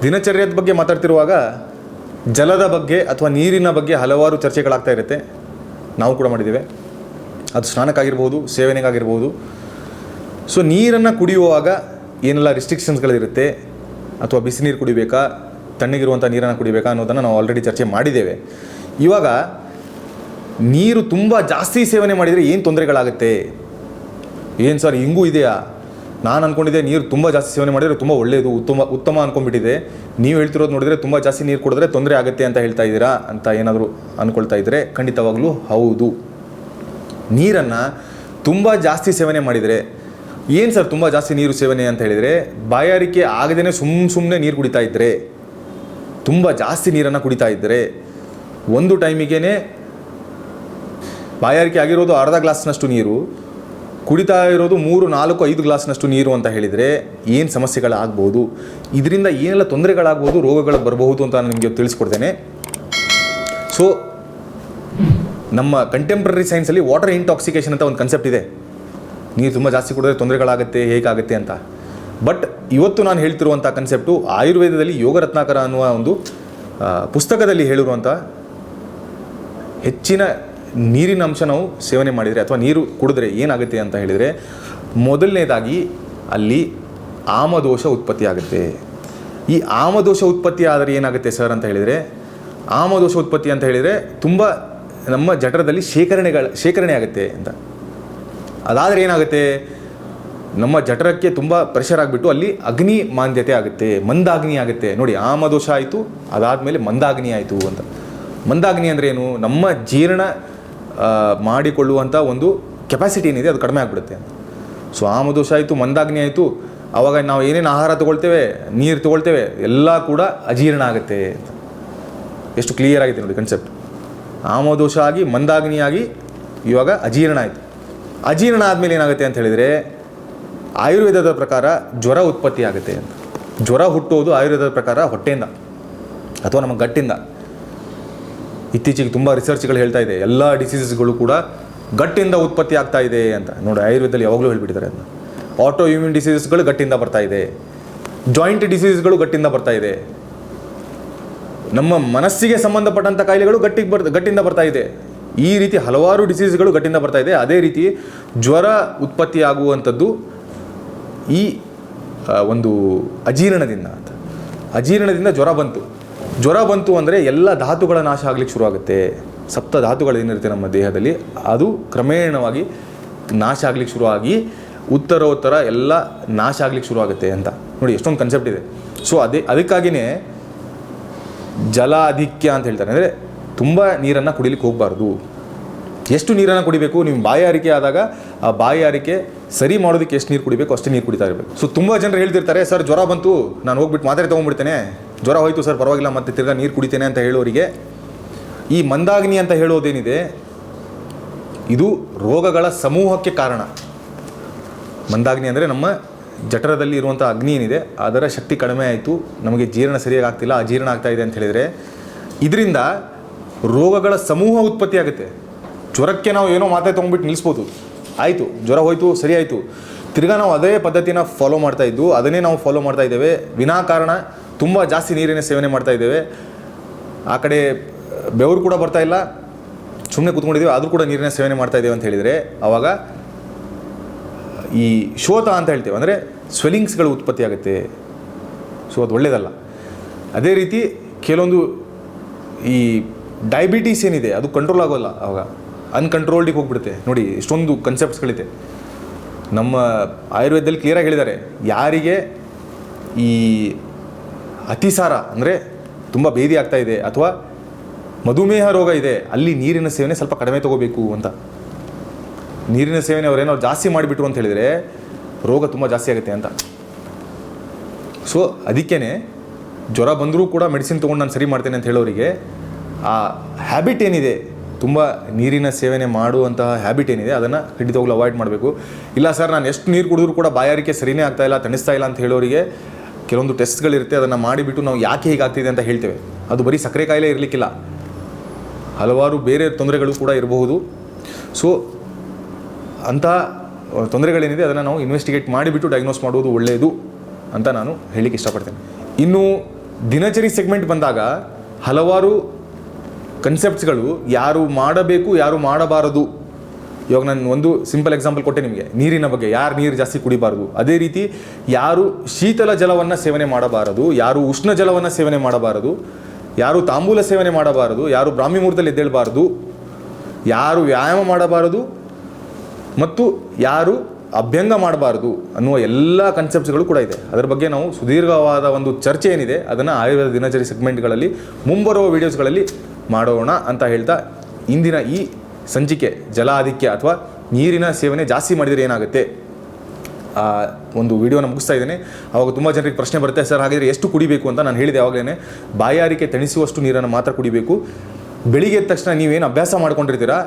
ದಿನಚರ್ಯದ ಬಗ್ಗೆ ಮಾತಾಡ್ತಿರುವಾಗ ಜಲದ ಬಗ್ಗೆ ಅಥವಾ ನೀರಿನ ಬಗ್ಗೆ ಹಲವಾರು ಚರ್ಚೆಗಳಾಗ್ತಾ ಇರುತ್ತೆ. ನಾವು ಕೂಡ ಮಾಡಿದ್ದೇವೆ. ಅದು ಸ್ನಾನಕ್ಕಾಗಿರ್ಬೋದು, ಸೇವನೆಗಾಗಿರ್ಬೋದು. ಸೊ ನೀರನ್ನು ಕುಡಿಯುವಾಗ ಏನೆಲ್ಲ ರಿಸ್ಟ್ರಿಕ್ಷನ್ಸ್ಗಳಿರುತ್ತೆ, ಅಥವಾ ಬಿಸಿ ನೀರು ಕುಡಿಬೇಕಾ, ತಣ್ಣಗಿರುವಂಥ ನೀರನ್ನು ಕುಡಿಬೇಕಾ ಅನ್ನೋದನ್ನು ನಾವು ಆಲ್ರೆಡಿ ಚರ್ಚೆ ಮಾಡಿದ್ದೇವೆ. ಇವಾಗ ನೀರು ತುಂಬ ಜಾಸ್ತಿ ಸೇವನೆ ಮಾಡಿದರೆ ಏನು ತೊಂದರೆಗಳಾಗುತ್ತೆ? ಏನು ಸರ್ ಹಿಂಗೂ ಇದೆಯಾ? ನಾನು ಅಂದ್ಕೊಂಡಿದ್ದೆ ನೀರು ತುಂಬ ಜಾಸ್ತಿ ಸೇವನೆ ಮಾಡಿದರೆ ತುಂಬ ಒಳ್ಳೆಯದು, ಉತ್ತಮ ಅಂದ್ಕೊಂಡ್ಬಿಟ್ಟಿದೆ. ನೀವು ಹೇಳ್ತಿರೋದು ನೋಡಿದರೆ ತುಂಬ ಜಾಸ್ತಿ ನೀರು ಕುಡಿದ್ರೆ ತೊಂದರೆ ಆಗುತ್ತೆ ಅಂತ ಹೇಳ್ತಾ ಇದ್ದೀರಾ ಅಂತ ಏನಾದರೂ ಅಂದ್ಕೊಳ್ತಾ ಇದ್ದರೆ ಖಂಡಿತವಾಗಲೂ ಹೌದು. ನೀರನ್ನು ತುಂಬ ಜಾಸ್ತಿ ಸೇವನೆ ಮಾಡಿದರೆ ಏನು ಸರ್ ತುಂಬ ಜಾಸ್ತಿ ನೀರು ಸೇವನೆ ಅಂತ ಹೇಳಿದರೆ, ಬಾಯಾರಿಕೆ ಆಗದೇ ಸುಮ್ಮನೆ ನೀರು ಕುಡಿತಾ ಇದ್ದರೆ, ತುಂಬ ಜಾಸ್ತಿ ನೀರನ್ನು ಕುಡಿತಾ ಇದ್ದರೆ, ಒಂದು ಟೈಮಿಗೆ ಬಾಯಾರಿಕೆ ಆಗಿರೋದು ಅರ್ಧ ಗ್ಲಾಸ್ನಷ್ಟು ನೀರು, ಕುಡಿತಾ ಇರೋದು 3, 4, 5 ಗ್ಲಾಸ್ನಷ್ಟು ನೀರು ಅಂತ ಹೇಳಿದರೆ ಏನು ಸಮಸ್ಯೆಗಳಾಗ್ಬೋದು, ಇದರಿಂದ ಏನೆಲ್ಲ ತೊಂದರೆಗಳಾಗ್ಬೋದು, ರೋಗಗಳು ಬರಬಹುದು ಅಂತ ನಾನು ನಿಮಗೆ ತಿಳಿಸ್ಕೊಡ್ತೇನೆ. ಸೊ ನಮ್ಮ ಕಂಟೆಂಪ್ರರಿ ಸೈನ್ಸಲ್ಲಿ ವಾಟರ್ ಇಂಟಾಕ್ಸಿಕೇಷನ್ ಅಂತ ಒಂದು ಕನ್ಸೆಪ್ಟ್ ಇದೆ. ನೀರು ತುಂಬ ಜಾಸ್ತಿ ಕುಡಿದ್ರೆ ತೊಂದರೆಗಳಾಗುತ್ತೆ, ಹೇಗಾಗುತ್ತೆ ಅಂತ. ಬಟ್ ಇವತ್ತು ನಾನು ಹೇಳ್ತಿರುವಂಥ ಕನ್ಸೆಪ್ಟು ಆಯುರ್ವೇದದಲ್ಲಿ ಯೋಗರತ್ನಾಕರ ಅನ್ನುವ ಒಂದು ಪುಸ್ತಕದಲ್ಲಿ ಹೇಳಿರುವಂಥ ಹೆಚ್ಚಿನ ನೀರಿನ ಅಂಶ ನಾವು ಸೇವನೆ ಮಾಡಿದರೆ ಅಥವಾ ನೀರು ಕುಡಿದ್ರೆ ಏನಾಗುತ್ತೆ ಅಂತ ಹೇಳಿದರೆ, ಮೊದಲನೇದಾಗಿ ಅಲ್ಲಿ ಆಮದೋಷ ಉತ್ಪತ್ತಿ ಆಗುತ್ತೆ. ಈ ಆಮದೋಷ ಉತ್ಪತ್ತಿ ಆದರೆ ಏನಾಗುತ್ತೆ ಸರ್ ಅಂತ ಹೇಳಿದರೆ, ಆಮದೋಷ ಉತ್ಪತ್ತಿ ಅಂತ ಹೇಳಿದರೆ ತುಂಬ ನಮ್ಮ ಜಠರದಲ್ಲಿ ಶೇಖರಣೆ ಆಗುತ್ತೆ ಅಂತ. ಅದಾದರೆ ಏನಾಗುತ್ತೆ, ನಮ್ಮ ಜಠರಕ್ಕೆ ತುಂಬ ಪ್ರೆಷರ್ ಆಗಿಬಿಟ್ಟು ಅಲ್ಲಿ ಅಗ್ನಿ ಮಾಂದ್ಯತೆ ಆಗುತ್ತೆ, ಮಂದಾಗ್ನಿ ಆಗುತ್ತೆ. ನೋಡಿ, ಆಮದೋಷ ಆಯಿತು, ಅದಾದಮೇಲೆ ಮಂದಾಗ್ನಿ ಆಯಿತು ಅಂತ. ಮಂದಾಗ್ನಿ ಅಂದರೆ ಏನು? ನಮ್ಮ ಜೀರ್ಣ ಮಾಡಿಕೊಳ್ಳುವಂಥ ಒಂದು ಕೆಪಾಸಿಟಿ ಏನಿದೆ ಅದು ಕಡಿಮೆ ಆಗಿಬಿಡುತ್ತೆ ಅಂತ. ಸೊ ಆಮದೋಷ ಆಯಿತು, ಮಂದಾಗ್ನಿ ಆಯಿತು, ಆವಾಗ ನಾವು ಏನೇನು ಆಹಾರ ತೊಗೊಳ್ತೇವೆ, ನೀರು ತೊಗೊಳ್ತೇವೆ, ಎಲ್ಲ ಕೂಡ ಅಜೀರ್ಣ ಆಗುತ್ತೆ ಅಂತ. ಎಷ್ಟು ಕ್ಲಿಯರ್ ಆಗಿದೆ ನೋಡಿ ಕನ್ಸೆಪ್ಟ್. ಆಮದೋಷ ಆಗಿ ಮಂದಾಗ್ನಿ ಆಗಿ ಇವಾಗ ಅಜೀರ್ಣ ಆಯಿತು. ಅಜೀರ್ಣ ಆದಮೇಲೆ ಏನಾಗುತ್ತೆ ಅಂತ ಹೇಳಿದರೆ, ಆಯುರ್ವೇದದ ಪ್ರಕಾರ ಜ್ವರ ಉತ್ಪತ್ತಿ ಆಗುತ್ತೆ ಅಂತ. ಜ್ವರ ಹುಟ್ಟೋದು ಆಯುರ್ವೇದದ ಪ್ರಕಾರ ಹೊಟ್ಟೆಯಿಂದ ಅಥವಾ ನಮ್ಮ ಗಟ್ಟಿಂದ. ಇತ್ತೀಚೆಗೆ ತುಂಬ ರಿಸರ್ಚ್ಗಳು ಹೇಳ್ತಾ ಇದೆ, ಎಲ್ಲ ಡಿಸೀಸಸ್ಗಳು ಕೂಡ ಗಟ್ಟಿಂದ ಉತ್ಪತ್ತಿ ಆಗ್ತಾ ಇದೆ ಅಂತ. ನೋಡಿ, ಆಯುರ್ವೇದದಲ್ಲಿ ಯಾವಾಗಲೂ ಹೇಳ್ಬಿಟ್ಟಿದ್ದಾರೆ ಅದನ್ನು. ಆಟೋ ಇಮ್ಯೂನ್ ಡಿಸೀಸಸ್ಗಳು ಗಟ್ಟಿಂದ ಬರ್ತಾ ಇದೆ, ಜಾಯಿಂಟ್ ಡಿಸೀಸ್ಗಳು ಗಟ್ಟಿಂದ ಬರ್ತಾ ಇದೆ, ನಮ್ಮ ಮನಸ್ಸಿಗೆ ಸಂಬಂಧಪಟ್ಟಂಥ ಕಾಯಿಲೆಗಳು ಗಟ್ಟಿಂದ ಬರ್ತಾ ಇದೆ. ಈ ರೀತಿ ಹಲವಾರು ಡಿಸೀಸ್ಗಳು ಗಟ್ಟಿಂದ ಬರ್ತಾ ಇದೆ. ಅದೇ ರೀತಿ ಜ್ವರ ಉತ್ಪತ್ತಿ ಆಗುವಂಥದ್ದು ಈ ಒಂದು ಅಜೀರ್ಣದಿಂದ ಅಂತ. ಅಜೀರ್ಣದಿಂದ ಜ್ವರ ಬಂತು ಅಂದರೆ ಎಲ್ಲ ಧಾತುಗಳ ನಾಶ ಆಗ್ಲಿಕ್ಕೆ ಶುರುವಾಗುತ್ತೆ. ಸಪ್ತ ಧಾತುಗಳೇನಿರುತ್ತೆ ನಮ್ಮ ದೇಹದಲ್ಲಿ ಅದು ಕ್ರಮೇಣವಾಗಿ ನಾಶ ಆಗ್ಲಿಕ್ಕೆ ಶುರುವಾಗಿ ಉತ್ತರೋತ್ತರ ಎಲ್ಲ ನಾಶ ಆಗ್ಲಿಕ್ಕೆ ಶುರುವಾಗುತ್ತೆ ಅಂತ. ನೋಡಿ, ಎಷ್ಟೊಂದು ಕನ್ಸೆಪ್ಟ್ ಇದೆ. ಸೊ ಅದಕ್ಕಾಗಿಯೇ ಜಲಾಧಿಕ್ಯ ಅಂತ ಹೇಳ್ತಾರೆ. ಅಂದರೆ ತುಂಬ ನೀರನ್ನು ಕುಡಿಲಿಕ್ಕೆ ಹೋಗಬಾರ್ದು. ಎಷ್ಟು ನೀರನ್ನು ಕುಡಿಬೇಕು, ನಿಮ್ಮ ಬಾಯಾರಿಕೆ ಆದಾಗ ಆ ಬಾಯಾರಿಕೆ ಸರಿ ಮಾಡೋದಕ್ಕೆ ಎಷ್ಟು ನೀರು ಕುಡಿಬೇಕು ಅಷ್ಟೇ ನೀರು ಕುಡಿತಾ ಇರಬೇಕು. ಸೊ ತುಂಬ ಜನರು ಹೇಳ್ತಿರ್ತಾರೆ, ಸರ್ ಜ್ವರ ಬಂತು, ನಾನು ಹೋಗ್ಬಿಟ್ಟು ಮಾತ್ರೆ ತೊಗೊಂಡ್ಬಿಡ್ತೇನೆ, ಜ್ವರ ಹೋಯ್ತು ಸರ್ ಪರವಾಗಿಲ್ಲ, ಮತ್ತೆ ತಿರ್ಗಾ ನೀರು ಕುಡಿತೇನೆ ಅಂತ ಹೇಳೋರಿಗೆ ಈ ಮಂದಾಗ್ನಿ ಅಂತ ಹೇಳೋದೇನಿದೆ ಇದು ರೋಗಗಳ ಸಮೂಹಕ್ಕೆ ಕಾರಣ. ಮಂದಾಗ್ನಿ ಅಂದರೆ ನಮ್ಮ ಜಠರದಲ್ಲಿ ಇರುವಂಥ ಅಗ್ನಿ ಏನಿದೆ ಅದರ ಶಕ್ತಿ ಕಡಿಮೆ ಆಯಿತು, ನಮಗೆ ಜೀರ್ಣ ಸರಿಯಾಗಿ ಆಗ್ತಿಲ್ಲ, ಅಜೀರ್ಣ ಆಗ್ತಾ ಇದೆ ಅಂತ ಹೇಳಿದರೆ ಇದರಿಂದ ರೋಗಗಳ ಸಮೂಹ ಉತ್ಪತ್ತಿ ಆಗುತ್ತೆ. ಜ್ವರಕ್ಕೆ ನಾವು ಏನೋ ಮಾತ್ರೆ ತೊಗೊಂಡ್ಬಿಟ್ಟು ನಿಲ್ಲಿಸ್ಬೋದು, ಆಯಿತು ಜ್ವರ ಹೋಯಿತು, ಸರಿ ಆಯಿತು, ತಿರ್ಗಾ ನಾವು ಅದೇ ಪದ್ಧತಿನ ಫಾಲೋ ಮಾಡ್ತಾಯಿದ್ದು, ಅದನ್ನೇ ನಾವು ಫಾಲೋ ಮಾಡ್ತಾ ಇದ್ದೇವೆ. ವಿನಾಕಾರಣ ತುಂಬ ಜಾಸ್ತಿ ನೀರಿನ ಸೇವನೆ ಮಾಡ್ತಾ ಇದ್ದೇವೆ. ಆ ಕಡೆ ಬೆವರು ಕೂಡ ಬರ್ತಾ ಇಲ್ಲ, ಸುಮ್ಮನೆ ಕೂತ್ಕೊಂಡಿದ್ದೀವಿ, ಆದರೂ ಕೂಡ ನೀರಿನ ಸೇವನೆ ಮಾಡ್ತಾ ಇದ್ದೇವೆ ಅಂತ ಹೇಳಿದರೆ ಆವಾಗ ಈ ಶೋಥ ಅಂತ ಹೇಳ್ತೇವೆ, ಅಂದರೆ ಸ್ವೆಲ್ಲಿಂಗ್ಸ್ಗಳು ಉತ್ಪತ್ತಿ ಆಗುತ್ತೆ. ಸೊ ಅದು ಒಳ್ಳೆಯದಲ್ಲ. ಅದೇ ರೀತಿ ಕೆಲವೊಂದು ಈ ಡಯಾಬಿಟೀಸ್ ಏನಿದೆ ಅದು ಕಂಟ್ರೋಲ್ ಆಗೋಲ್ಲ, ಆವಾಗ ಅನ್ಕಂಟ್ರೋಲ್ಡಿಗೆ ಹೋಗ್ಬಿಡುತ್ತೆ. ನೋಡಿ, ಇಷ್ಟೊಂದು ಕನ್ಸೆಪ್ಟ್ಸ್ಗಳಿದೆ. ನಮ್ಮ ಆಯುರ್ವೇದದಲ್ಲಿ ಕ್ಲಿಯರಾಗಿ ಹೇಳಿದ್ದಾರೆ, ಯಾರಿಗೆ ಈ ಅತಿಸಾರ ಅಂದರೆ ತುಂಬ ಬೇದಿ ಆಗ್ತಾ ಇದೆ ಅಥವಾ ಮಧುಮೇಹ ರೋಗ ಇದೆ ಅಲ್ಲಿ ನೀರಿನ ಸೇವನೆ ಸ್ವಲ್ಪ ಕಡಿಮೆ ತೊಗೋಬೇಕು ಅಂತ. ನೀರಿನ ಸೇವನೆ ಅವರೇನೋ ಜಾಸ್ತಿ ಮಾಡಿಬಿಟ್ರು ಅಂತ ಹೇಳಿದರೆ ರೋಗ ತುಂಬ ಜಾಸ್ತಿ ಆಗುತ್ತೆ ಅಂತ. ಸೊ ಅದಕ್ಕೇ ಜ್ವರ ಬಂದರೂ ಕೂಡ ಮೆಡಿಸಿನ್ ತೊಗೊಂಡು ನಾನು ಸರಿ ಮಾಡ್ತೇನೆ ಅಂತ ಹೇಳೋರಿಗೆ ಆ ಹ್ಯಾಬಿಟ್ ಏನಿದೆ, ತುಂಬ ನೀರಿನ ಸೇವನೆ ಮಾಡುವಂತಹ ಹ್ಯಾಬಿಟ್ ಏನಿದೆ ಅದನ್ನು ಖಂಡಿತವಾಗ್ಲೂ ಅವಾಯ್ಡ್ ಮಾಡಬೇಕು. ಇಲ್ಲ ಸರ್ ನಾನು ಎಷ್ಟು ನೀರು ಕುಡಿದ್ರೂ ಕೂಡ ಬಾಯಾರಿಕೆ ಸರಿಯೇ ಆಗ್ತಾಯಿಲ್ಲ, ತಣಿಸ್ತಾ ಇಲ್ಲ ಅಂತ ಹೇಳೋರಿಗೆ ಕೆಲವೊಂದು ಟೆಸ್ಟ್ಗಳಿರುತ್ತೆ, ಅದನ್ನು ಮಾಡಿಬಿಟ್ಟು ನಾವು ಯಾಕೆ ಹೀಗಾಗ್ತಿದೆ ಅಂತ ಹೇಳ್ತೇವೆ. ಅದು ಬರೀ ಸಕ್ಕರೆ ಕಾಯಿಲೆ ಇರಲಿಕ್ಕಿಲ್ಲ, ಹಲವಾರು ಬೇರೆ ತೊಂದರೆಗಳು ಕೂಡ ಇರಬಹುದು. ಸೊ ಅಂಥ ತೊಂದರೆಗಳೇನಿದೆ ಅದನ್ನು ನಾವು ಇನ್ವೆಸ್ಟಿಗೇಟ್ ಮಾಡಿಬಿಟ್ಟು ಡಯಾಗ್ನೋಸ್ ಮಾಡೋದು ಒಳ್ಳೆಯದು ಅಂತ ನಾನು ಹೇಳಲಿಕ್ಕೆ ಇಷ್ಟಪಡ್ತೇನೆ. ಇನ್ನು ದಿನಚರಿ ಸೆಗ್ಮೆಂಟ್ ಬಂದಾಗ ಹಲವಾರು ಕನ್ಸೆಪ್ಟ್ಸ್ಗಳು ಯಾರು ಮಾಡಬೇಕು ಯಾರು ಮಾಡಬಾರದು. ಇವಾಗ ನಾನು ಒಂದು ಸಿಂಪಲ್ ಎಕ್ಸಾಂಪಲ್ ಕೊಟ್ಟೆ ನಿಮಗೆ, ನೀರಿನ ಬಗ್ಗೆ, ಯಾರು ನೀರು ಜಾಸ್ತಿ ಕುಡಿಬಾರ್ದು. ಅದೇ ರೀತಿ ಯಾರು ಶೀತಲ ಜಲವನ್ನು ಸೇವನೆ ಮಾಡಬಾರದು, ಯಾರು ಉಷ್ಣ ಜಲವನ್ನು ಸೇವನೆ ಮಾಡಬಾರದು, ಯಾರು ತಾಂಬೂಲ ಸೇವನೆ ಮಾಡಬಾರದು, ಯಾರು ಬ್ರಾಹ್ಮಿ ಮುಹೂರ್ತದಲ್ಲಿ ಎದ್ದೇಳಬಾರ್ದು, ಯಾರು ವ್ಯಾಯಾಮ ಮಾಡಬಾರದು ಮತ್ತು ಯಾರು ಅಭ್ಯಂಗ ಮಾಡಬಾರ್ದು ಅನ್ನುವ ಎಲ್ಲ ಕನ್ಸೆಪ್ಟ್ಸ್ಗಳು ಕೂಡ ಇದೆ. ಅದರ ಬಗ್ಗೆ ನಾವು ಸುದೀರ್ಘವಾದ ಒಂದು ಚರ್ಚೆ ಏನಿದೆ ಅದನ್ನು ಆಯುರ್ವೇದ ದಿನಚರಿ ಸೆಗ್ಮೆಂಟ್ಗಳಲ್ಲಿ ಮುಂಬರುವ ವೀಡಿಯೋಸ್ಗಳಲ್ಲಿ ಮಾಡೋಣ ಅಂತ ಹೇಳ್ತಾ, ಇಂದಿನ ಈ ಸಂಚಿಕೆ ಜಲ ಆಧಿಕ್ಯ ಅಥವಾ ನೀರಿನ ಸೇವನೆ ಜಾಸ್ತಿ ಮಾಡಿದರೆ ಏನಾಗುತ್ತೆ ಒಂದು ವಿಡಿಯೋನ ಮುಗಿಸ್ತಾ ಇದ್ದೇನೆ. ಅವಾಗ ತುಂಬ ಜನರಿಗೆ ಪ್ರಶ್ನೆ ಬರುತ್ತೆ, ಸರ್ ಹಾಗಿದ್ರೆ ಎಷ್ಟು ಕುಡಿಬೇಕು ಅಂತ. ನಾನು ಹೇಳಿದೆ ಆವಾಗಲೇ, ಬಾಯಾರಿಕೆ ತಣಿಸುವಷ್ಟು ನೀರನ್ನು ಮಾತ್ರ ಕುಡಿಬೇಕು. ಬೆಳಿಗ್ಗೆ ಎದ್ದ ತಕ್ಷಣ ನೀವೇನು ಅಭ್ಯಾಸ ಮಾಡ್ಕೊಂಡಿರ್ತೀರಾ,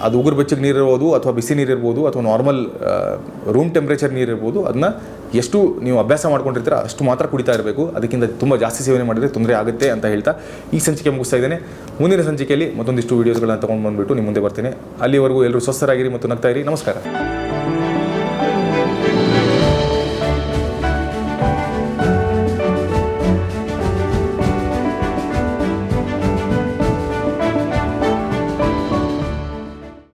ಅದು ಉಗುರು ಬೆಚ್ಚಗೆ ನೀರಿರ್ಬೋದು ಅಥವಾ ಬಿಸಿ ನೀರಿರ್ಬೋದು ಅಥವಾ ನಾರ್ಮಲ್ ರೂಮ್ ಟೆಂಪ್ರೇಚರ್ ನೀರಿರ್ಬೋದು, ಅದನ್ನ ಎಷ್ಟು ನೀವು ಅಭ್ಯಾಸ ಮಾಡ್ಕೊಂಡಿರ್ತೀರ ಅಷ್ಟು ಮಾತ್ರ ಕುಡಿತಾ ಇರಬೇಕು. ಅದಕ್ಕಿಂತ ತುಂಬ ಜಾಸ್ತಿ ಸೇವನೆ ಮಾಡಿದರೆ ತೊಂದರೆ ಆಗುತ್ತೆ ಅಂತ ಹೇಳ್ತಾ ಈ ಸಂಚಿಕೆ ಮುಗಿಸ್ತಾ ಇದ್ದೇನೆ. ಮುಂದಿನ ಸಂಚಿಕೆಯಲ್ಲಿ ಮತ್ತೊಂದಿಷ್ಟು ವೀಡಿಯೋಸ್ಗಳನ್ನ ತೊಗೊಂಡು ಬಂದುಬಿಟ್ಟು ನಿಮ್ಮ ಮುಂದೆ ಬರ್ತೀನಿ. ಅಲ್ಲಿವರೆಗೂ ಎಲ್ಲರೂ ಸ್ವಸ್ಥರಾಗಿರಿ ಮತ್ತು ನಗ್ತಾ ಇರಿ. ನಮಸ್ಕಾರ.